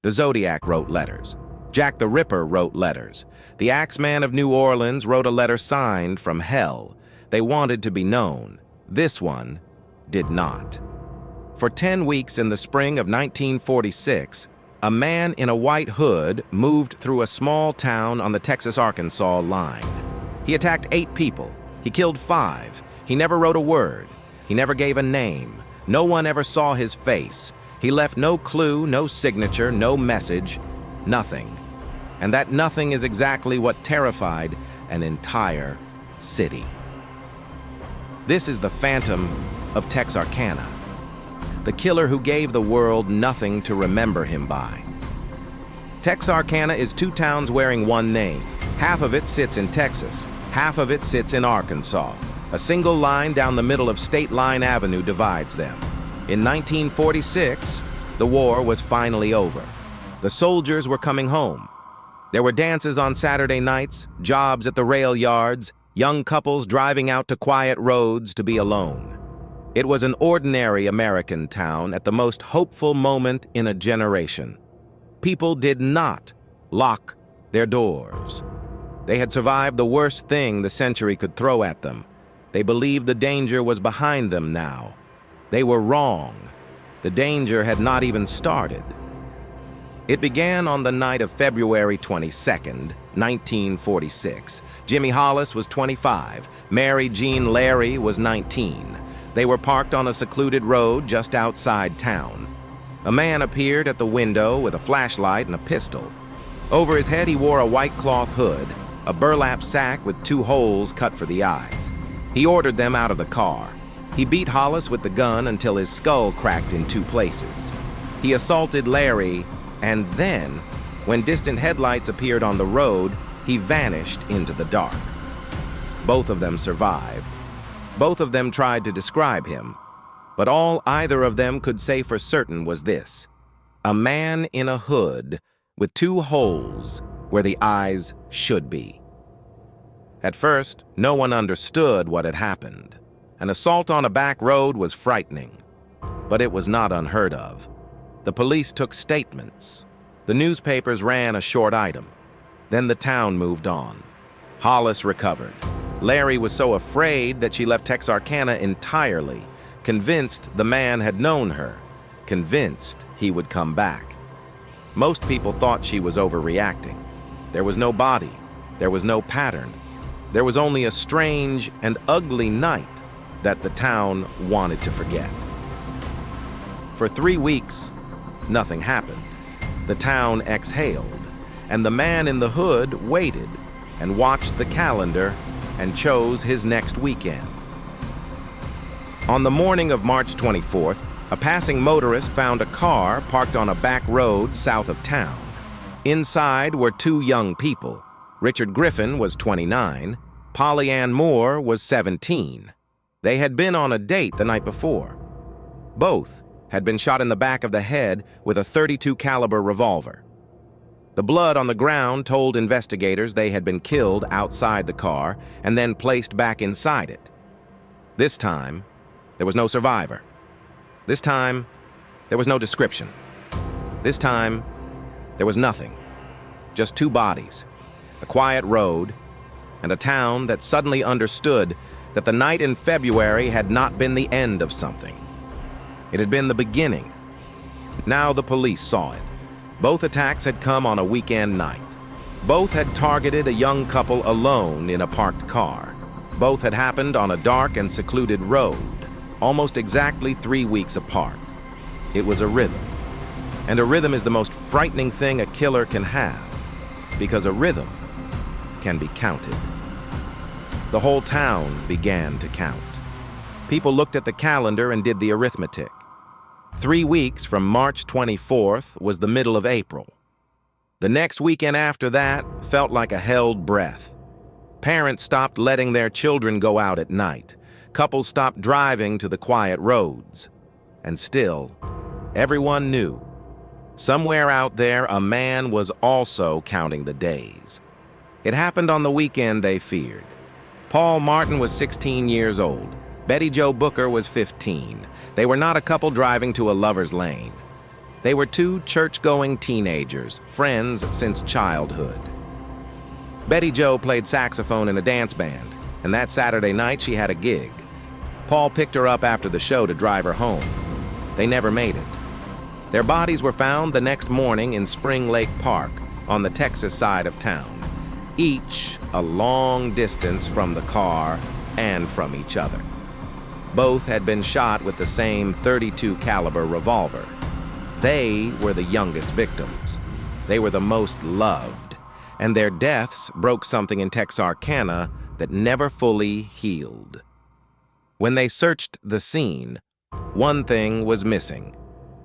The Zodiac wrote letters. Jack the Ripper wrote letters. The Axeman of New Orleans wrote a letter signed from hell. They wanted to be known. This one did not. For 10 weeks in the spring of 1946, a man in a white hood moved through a small town on the Texas-Arkansas line. He attacked 8 people. He killed 5. He never wrote a word. He never gave a name. No one ever saw his face. He left no clue, no signature, no message, nothing. And that nothing is exactly what terrified an entire city. This is the Phantom of Texarkana, the killer who gave the world nothing to remember him by. Texarkana is 2 towns wearing one name. Half of it sits in Texas, half of it sits in Arkansas. A single line down the middle of State Line Avenue divides them. In 1946, the war was finally over. The soldiers were coming home. There were dances on Saturday nights, jobs at the rail yards, young couples driving out to quiet roads to be alone. It was an ordinary American town at the most hopeful moment in a generation. People did not lock their doors. They had survived the worst thing the century could throw at them. They believed the danger was behind them now. They were wrong. The danger had not even started. It began on the night of February 22nd, 1946. Jimmy Hollis was 25. Mary Jean Larry was 19. They were parked on a secluded road just outside town. A man appeared at the window with a flashlight and a pistol. Over his head he wore a white cloth hood, a burlap sack with 2 holes cut for the eyes. He ordered them out of the car. He beat Hollis with the gun until his skull cracked in 2 places. He assaulted Larry, and then, when distant headlights appeared on the road, he vanished into the dark. Both of them survived. Both of them tried to describe him, but all either of them could say for certain was this: a man in a hood with 2 holes where the eyes should be. At first, no one understood what had happened. An assault on a back road was frightening, but it was not unheard of. The police took statements. The newspapers ran a short item. Then the town moved on. Hollis recovered. Larry was so afraid that she left Texarkana entirely, convinced the man had known her, convinced he would come back. Most people thought she was overreacting. There was no body. There was no pattern. There was only a strange and ugly night that the town wanted to forget. For 3 weeks, nothing happened. The town exhaled, and the man in the hood waited and watched the calendar and chose his next weekend. On the morning of March 24th, a passing motorist found a car parked on a back road south of town. Inside were 2 young people. Richard Griffin was 29. Polly Ann Moore was 17. They had been on a date the night before. Both had been shot in the back of the head with a .32 caliber revolver. The blood on the ground told investigators they had been killed outside the car and then placed back inside it. This time, there was no survivor. This time, there was no description. This time, there was nothing. Just 2 bodies, a quiet road, and a town that suddenly understood that the night in February had not been the end of something. It had been the beginning. Now the police saw it. Both attacks had come on a weekend night. Both had targeted a young couple alone in a parked car. Both had happened on a dark and secluded road, almost exactly 3 weeks apart. It was a rhythm. And a rhythm is the most frightening thing a killer can have, because a rhythm can be counted. The whole town began to count. People looked at the calendar and did the arithmetic. 3 weeks from March 24th was the middle of April. The next weekend after that felt like a held breath. Parents stopped letting their children go out at night. Couples stopped driving to the quiet roads. And still, everyone knew. Somewhere out there, a man was also counting the days. It happened on the weekend they feared. Paul Martin was 16 years old. Betty Jo Booker was 15. They were not a couple driving to a lover's lane. They were two church-going teenagers, friends since childhood. Betty Jo played saxophone in a dance band, and that Saturday night she had a gig. Paul picked her up after the show to drive her home. They never made it. Their bodies were found the next morning in Spring Lake Park, on the Texas side of town, each a long distance from the car and from each other. Both had been shot with the same .32 caliber revolver. They were the youngest victims. They were the most loved, and their deaths broke something in Texarkana that never fully healed. When they searched the scene, one thing was missing: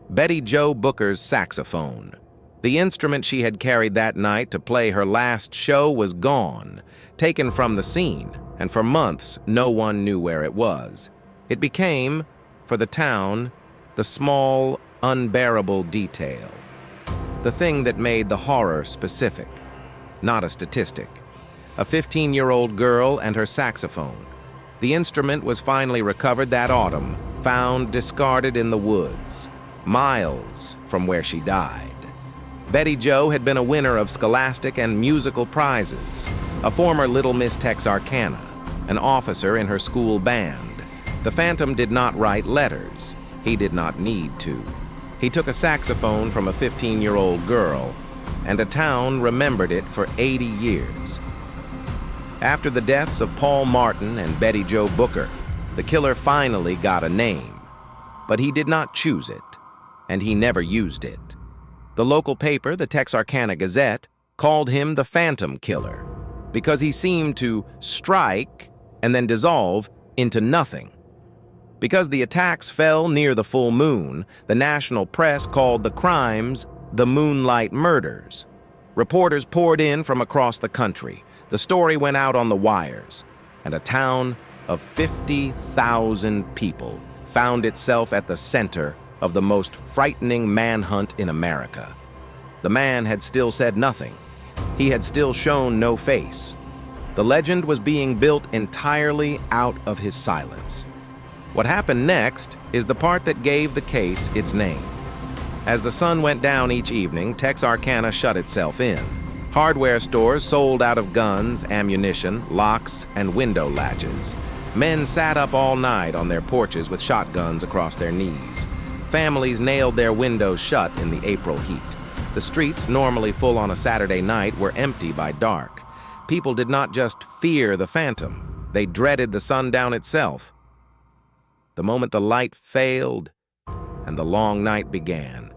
Betty Jo Booker's saxophone. The instrument she had carried that night to play her last show was gone, taken from the scene, and for months no one knew where it was. It became, for the town, the small, unbearable detail. The thing that made the horror specific, not a statistic. A 15-year-old girl and her saxophone. The instrument was finally recovered that autumn, found discarded in the woods, miles from where she died. Betty Jo had been a winner of scholastic and musical prizes, a former Little Miss Texarkana, an officer in her school band. The Phantom did not write letters. He did not need to. He took a saxophone from a 15-year-old girl, and a town remembered it for 80 years. After the deaths of Paul Martin and Betty Jo Booker, the killer finally got a name. But he did not choose it, and he never used it. The local paper, the Texarkana Gazette, called him the Phantom Killer because he seemed to strike and then dissolve into nothing. Because the attacks fell near the full moon, the national press called the crimes the Moonlight murders. Reporters poured in from across the country. The story went out on the wires, and a town of 50,000 people found itself at the center of the most frightening manhunt in America. The man had still said nothing. He had still shown no face. The legend was being built entirely out of his silence. What happened next is the part that gave the case its name. As the sun went down each evening, Texarkana shut itself in. Hardware stores sold out of guns, ammunition, locks, and window latches. Men sat up all night on their porches with shotguns across their knees. Families nailed their windows shut in the April heat. The streets, normally full on a Saturday night, were empty by dark. People did not just fear the Phantom, they dreaded the sundown itself. The moment the light failed and the long night began,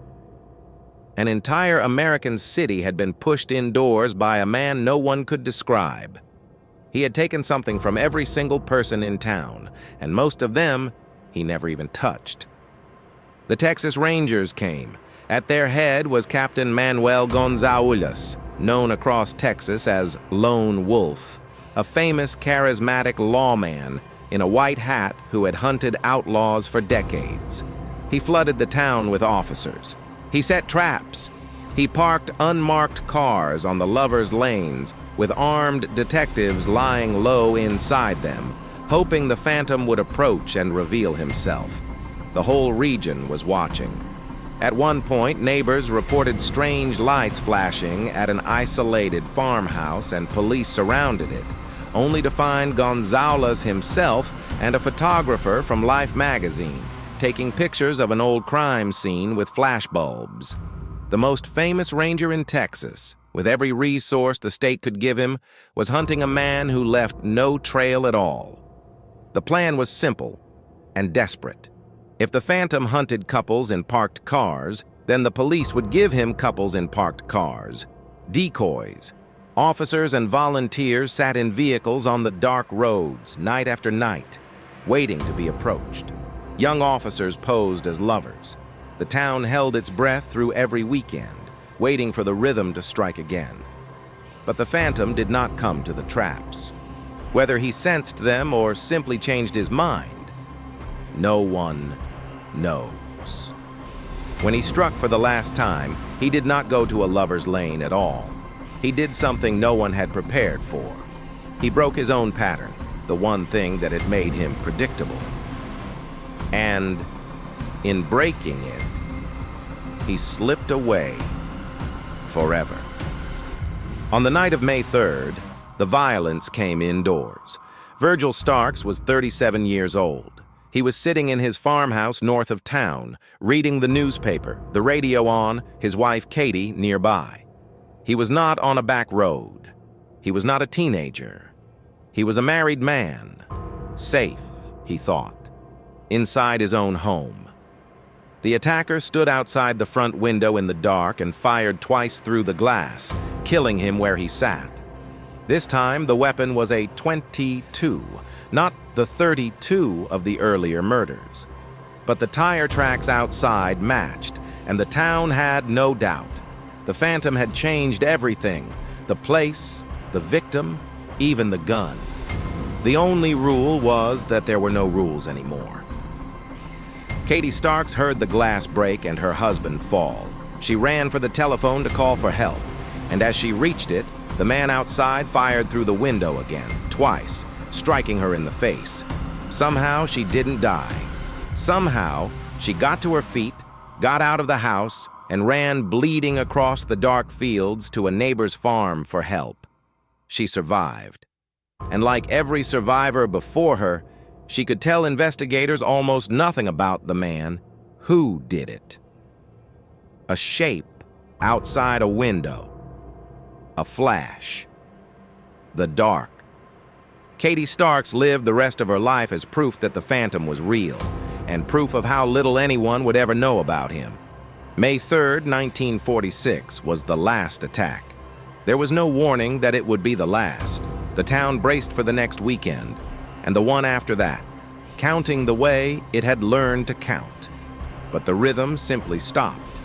an entire American city had been pushed indoors by a man no one could describe. He had taken something from every single person in town, and most of them he never even touched. The Texas Rangers came. At their head was Captain Manuel Gonzaullas, known across Texas as Lone Wolf, a famous, charismatic lawman in a white hat who had hunted outlaws for decades. He flooded the town with officers. He set traps. He parked unmarked cars on the lovers' lanes with armed detectives lying low inside them, hoping the Phantom would approach and reveal himself. The whole region was watching. At one point, neighbors reported strange lights flashing at an isolated farmhouse, and police surrounded it, only to find Gonzaullas himself and a photographer from Life magazine taking pictures of an old crime scene with flashbulbs. The most famous ranger in Texas, with every resource the state could give him, was hunting a man who left no trail at all. The plan was simple and desperate. If the Phantom hunted couples in parked cars, then the police would give him couples in parked cars. Decoys. Officers and volunteers sat in vehicles on the dark roads, night after night, waiting to be approached. Young officers posed as lovers. The town held its breath through every weekend, waiting for the rhythm to strike again. But the Phantom did not come to the traps. Whether he sensed them or simply changed his mind, no one knows. When he struck for the last time, he did not go to a lover's lane at all. He did something no one had prepared for. He broke his own pattern, the one thing that had made him predictable. And in breaking it, he slipped away forever. On the night of May 3rd, the violence came indoors. Virgil Starks was 37 years old. He was sitting in his farmhouse north of town, reading the newspaper, the radio on, his wife Katie nearby. He was not on a back road. He was not a teenager. He was a married man, safe, he thought, inside his own home. The attacker stood outside the front window in the dark and fired twice through the glass, killing him where he sat. This time, the weapon was a .22, not the .32 of the earlier murders. But the tire tracks outside matched, and the town had no doubt. The Phantom had changed everything: the place, the victim, even the gun. The only rule was that there were no rules anymore. Katie Starks heard the glass break and her husband fall. She ran for the telephone to call for help, and as she reached it, the man outside fired through the window again, twice, striking her in the face. Somehow she didn't die. Somehow she got to her feet, got out of the house, and ran bleeding across the dark fields to a neighbor's farm for help. She survived. And like every survivor before her, she could tell investigators almost nothing about the man who did it. A shape outside a window. A flash. The dark. Katie Starks lived the rest of her life as proof that the Phantom was real, and proof of how little anyone would ever know about him. May 3rd, 1946 was the last attack. There was no warning that it would be the last. The town braced for the next weekend, and the one after that, counting the way it had learned to count. But the rhythm simply stopped.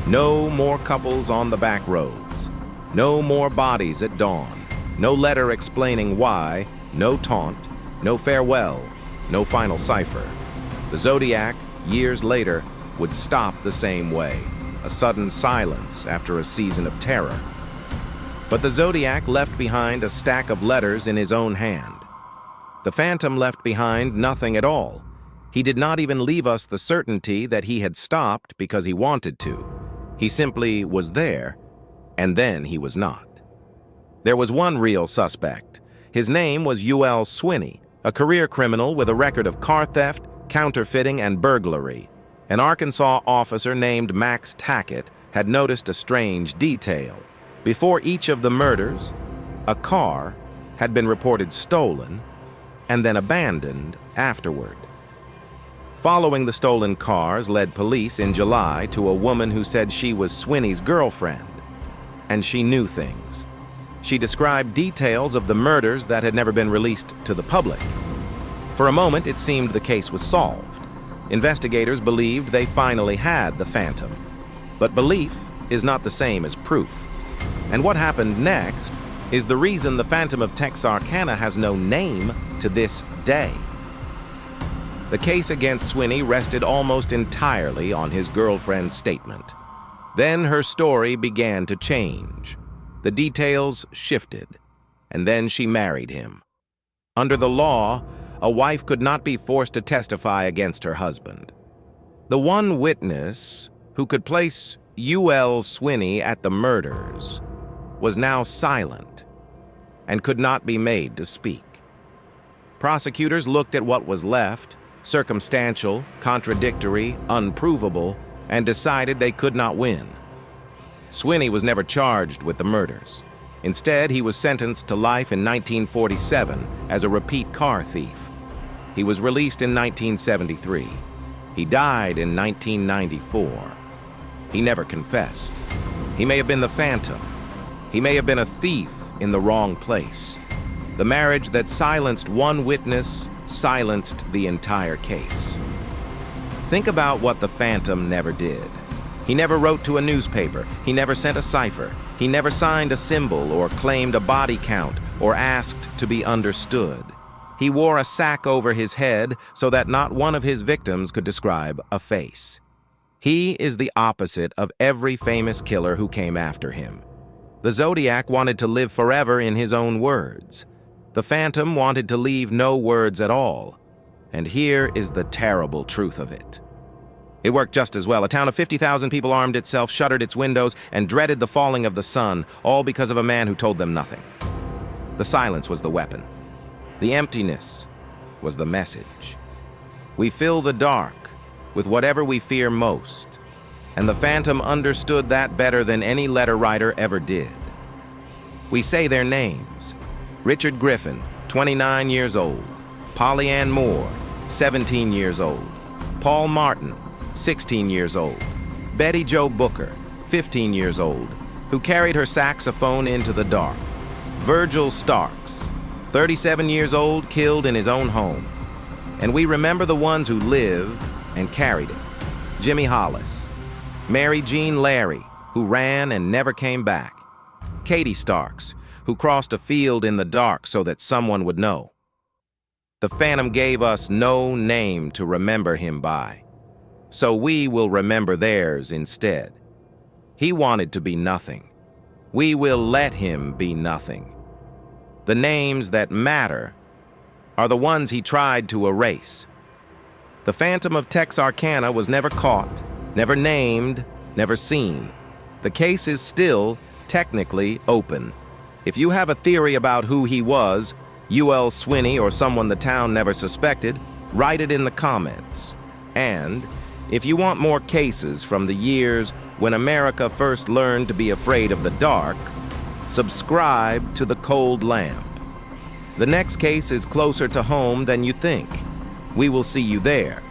No more couples on the back roads. No more bodies at dawn. No letter explaining why. No taunt. No farewell. No final cipher. The Zodiac, years later, would stop the same way. A sudden silence after a season of terror. But the Zodiac left behind a stack of letters in his own hand. The Phantom left behind nothing at all. He did not even leave us the certainty that he had stopped because he wanted to. He simply was there, and then he was not. There was one real suspect. His name was Youell Swinney, a career criminal with a record of car theft, counterfeiting, and burglary. An Arkansas officer named Max Tackett had noticed a strange detail. Before each of the murders, a car had been reported stolen and then abandoned afterward. Following the stolen cars led police in July to a woman who said she was Swinney's girlfriend, and she knew things. She described details of the murders that had never been released to the public. For a moment, it seemed the case was solved. Investigators believed they finally had the Phantom. But belief is not the same as proof. And what happened next is the reason the Phantom of Texarkana has no name to this day. The case against Swinney rested almost entirely on his girlfriend's statement. Then her story began to change. The details shifted, and then she married him. Under the law, a wife could not be forced to testify against her husband. The one witness who could place Youell Swinney at the murders was now silent and could not be made to speak. Prosecutors looked at what was left, circumstantial, contradictory, unprovable, and decided they could not win. Swinney was never charged with the murders. Instead, he was sentenced to life in 1947 as a repeat car thief. He was released in 1973. He died in 1994. He never confessed. He may have been the Phantom. He may have been a thief in the wrong place. The marriage that silenced one witness silenced the entire case. Think about what the Phantom never did. He never wrote to a newspaper. He never sent a cipher. He never signed a symbol or claimed a body count or asked to be understood. He wore a sack over his head so that not one of his victims could describe a face. He is the opposite of every famous killer who came after him. The Zodiac wanted to live forever in his own words. The Phantom wanted to leave no words at all. And here is the terrible truth of it. It worked just as well. A town of 50,000 people armed itself, shuttered its windows, and dreaded the falling of the sun, all because of a man who told them nothing. The silence was the weapon. The emptiness was the message. We fill the dark with whatever we fear most, and the Phantom understood that better than any letter writer ever did. We say their names. Richard Griffin, 29 years old. Polly Ann Moore, 17 years old. Paul Martin, 16 years old. Betty Jo Booker, 15 years old, who carried her saxophone into the dark. Virgil Starks, 37 years old, killed in his own home. And we remember the ones who lived and carried it. Jimmy Hollis. Mary Jean Larry, who ran and never came back. Katie Starks, who crossed a field in the dark so that someone would know. The Phantom gave us no name to remember him by, so we will remember theirs instead. He wanted to be nothing. We will let him be nothing. The names that matter are the ones he tried to erase. The Phantom of Texarkana was never caught, never named, never seen. The case is still technically open. If you have a theory about who he was, Youell Swinney or someone the town never suspected, write it in the comments. And if you want more cases from the years when America first learned to be afraid of the dark, subscribe to The Cold Lamp. The next case is closer to home than you think. We will see you there.